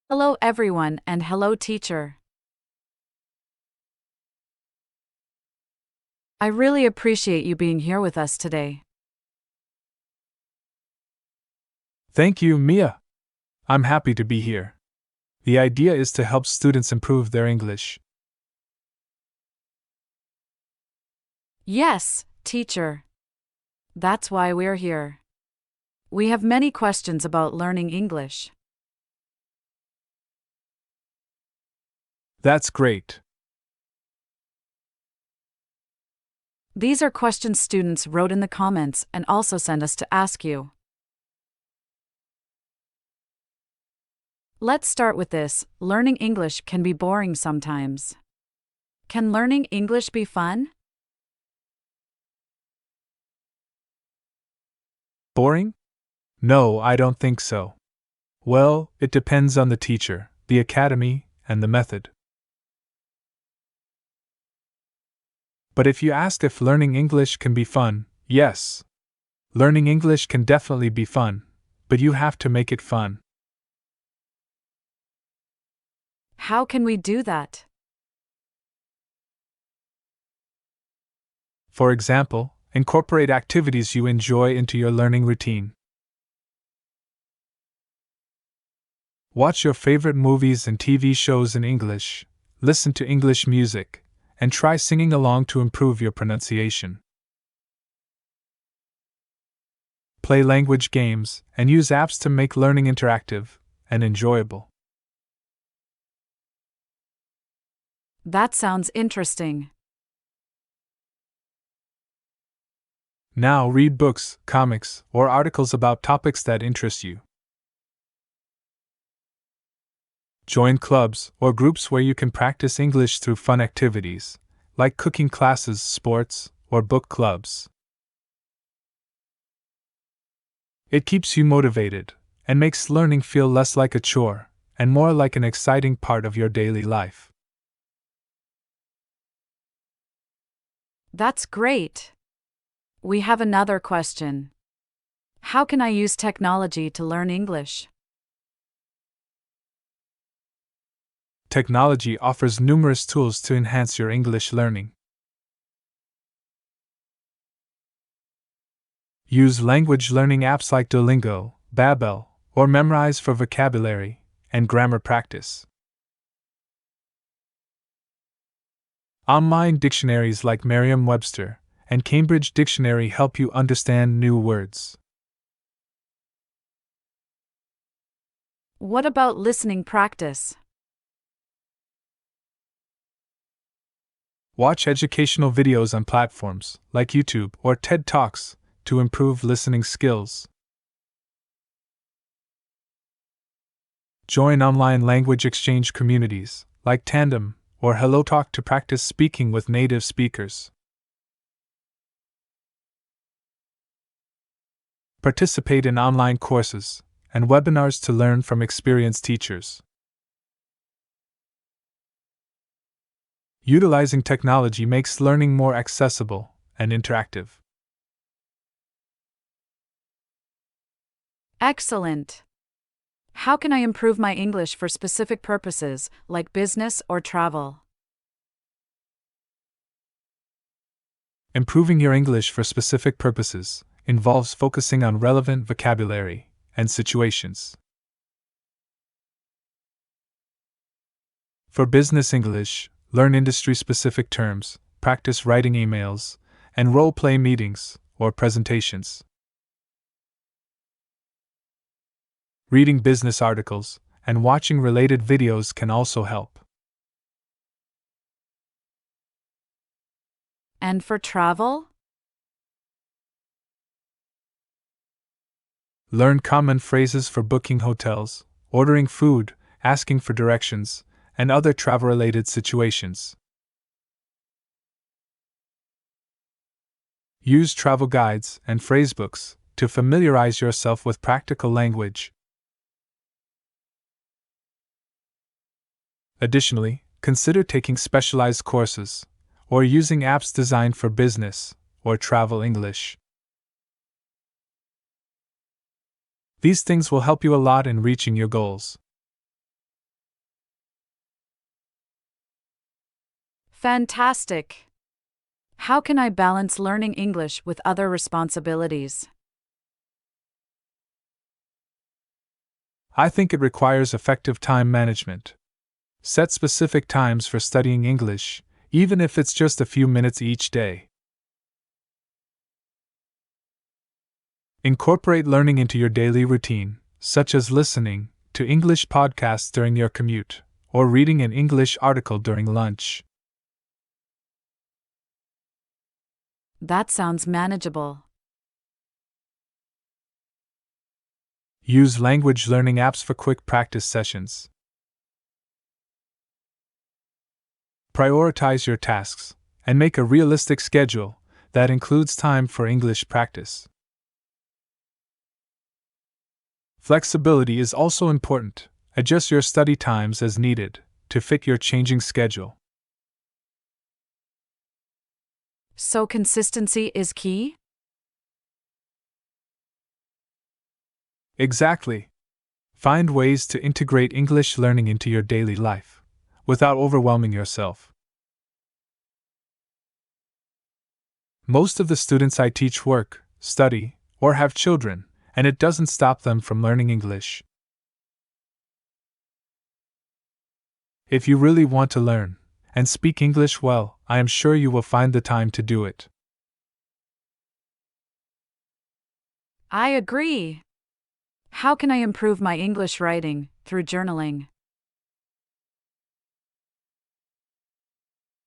Hello everyone and hello teacher. I really appreciate you being here with us today. Thank you, Mia. I'm happy to be here. The idea is to help students improve their English. Yes, teacher. That's why we're here. We have many questions about learning English. That's great. These are questions students wrote in the comments and also sent us to ask you. Let's start with this. Learning English can be boring sometimes. Can learning English be fun? Boring? No, I don't think so. Well, it depends on the teacher, the academy, and the method. But if you asked if learning English can be fun, yes. Learning English can definitely be fun, but you have to make it fun. How can we do that? For example, incorporate activities you enjoy into your learning routine. Watch your favorite movies and TV shows in English, listen to English music, and try singing along to improve your pronunciation. Play language games and use apps to make learning interactive and enjoyable. That sounds interesting. Now read books, comics, or articles about topics that interest you. Join clubs or groups where you can practice English through fun activities, like cooking classes, sports, or book clubs. It keeps you motivated and makes learning feel less like a chore and more like an exciting part of your daily life. That's great. We have another question. How can I use technology to learn English? Technology offers numerous tools to enhance your English learning. Use language learning apps like Duolingo, Babbel, or Memrise for vocabulary and grammar practice. Online dictionaries like Merriam-Webster and Cambridge Dictionary help you understand new words. What about listening practice? Watch educational videos on platforms like YouTube or TED Talks to improve listening skills. Join online language exchange communities like Tandem or HelloTalk to practice speaking with native speakers. Participate in online courses and webinars to learn from experienced teachers. Utilizing technology makes learning more accessible and interactive. Excellent. How can I improve my English for specific purposes, like business or travel? Improving your English for specific purposes involves focusing on relevant vocabulary and situations. For business English, learn industry-specific terms, practice writing emails, and role-play meetings or presentations. Reading business articles and watching related videos can also help. And for travel? Learn common phrases for booking hotels, ordering food, asking for directions, and other travel-related situations. Use travel guides and phrasebooks to familiarize yourself with practical language. Additionally, consider taking specialized courses or using apps designed for business or travel English. These things will help you a lot in reaching your goals. Fantastic! How can I balance learning English with other responsibilities? I think it requires effective time management. Set specific times for studying English, even if it's just a few minutes each day. Incorporate learning into your daily routine, such as listening to English podcasts during your commute, or reading an English article during lunch. That sounds manageable. Use language learning apps for quick practice sessions. Prioritize your tasks and make a realistic schedule that includes time for English practice. Flexibility is also important. Adjust your study times as needed to fit your changing schedule. So, consistency is key? Exactly. Find ways to integrate English learning into your daily life without overwhelming yourself. Most of the students I teach work, study, or have children, and it doesn't stop them from learning English. If you really want to learn and speak English well, I am sure you will find the time to do it. I agree. How can I improve my English writing through journaling?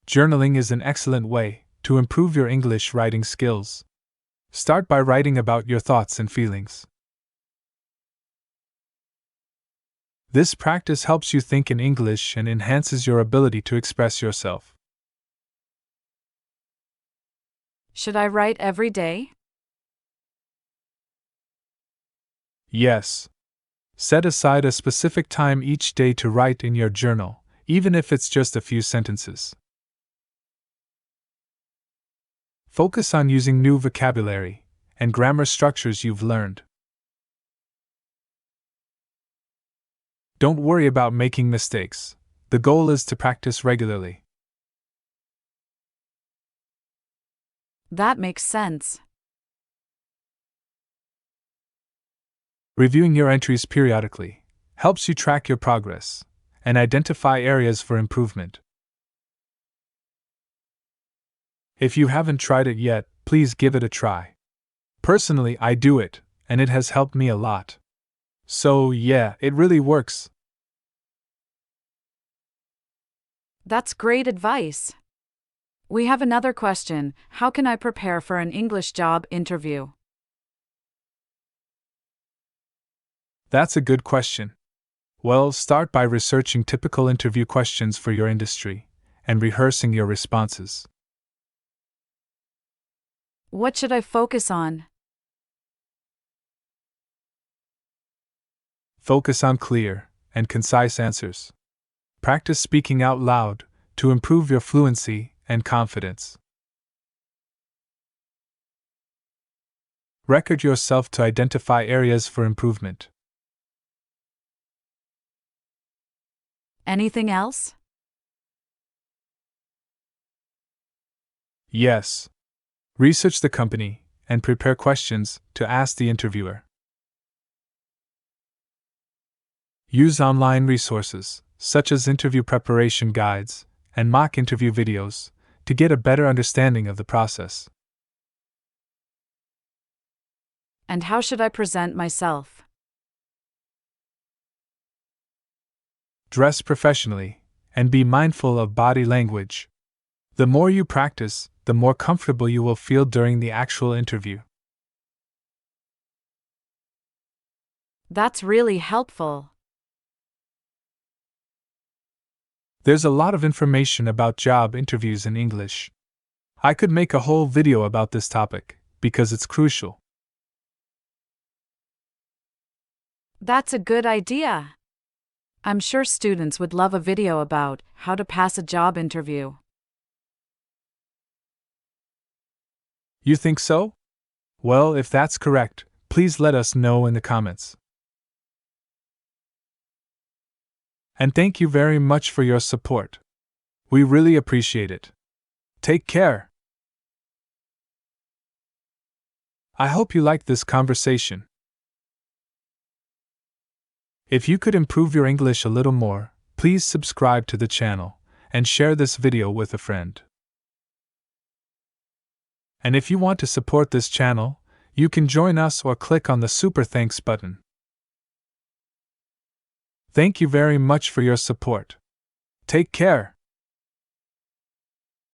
Journaling is an excellent way to improve your English writing skills. Start by writing about your thoughts and feelings. This practice helps you think in English and enhances your ability to express yourself. Should I write every day? Yes. Set aside a specific time each day to write in your journal, even if it's just a few sentences. Focus on using new vocabulary and grammar structures you've learned. Don't worry about making mistakes. The goal is to practice regularly. That makes sense. Reviewing your entries periodically helps you track your progress and identify areas for improvement. If you haven't tried it yet, please give it a try. Personally, I do it, and it has helped me a lot. So, yeah, it really works. That's great advice. We have another question. How can I prepare for an English job interview? That's a good question. Well, start by researching typical interview questions for your industry and rehearsing your responses. What should I focus on? Focus on clear and concise answers. Practice speaking out loud to improve your fluency and confidence. Record yourself to identify areas for improvement. Anything else? Yes. Research the company and prepare questions to ask the interviewer. Use online resources, such as interview preparation guides and mock interview videos, to get a better understanding of the process. And how should I present myself? Dress professionally and be mindful of body language. The more you practice, the more comfortable you will feel during the actual interview. That's really helpful. There's a lot of information about job interviews in English. I could make a whole video about this topic, because it's crucial. That's a good idea. I'm sure students would love a video about how to pass a job interview. You think so? Well, if that's correct, please let us know in the comments. And thank you very much for your support. We really appreciate it. Take care. I hope you liked this conversation. If you could improve your English a little more, please subscribe to the channel and share this video with a friend. And if you want to support this channel, you can join us or click on the Super Thanks button. Thank you very much for your support. Take care.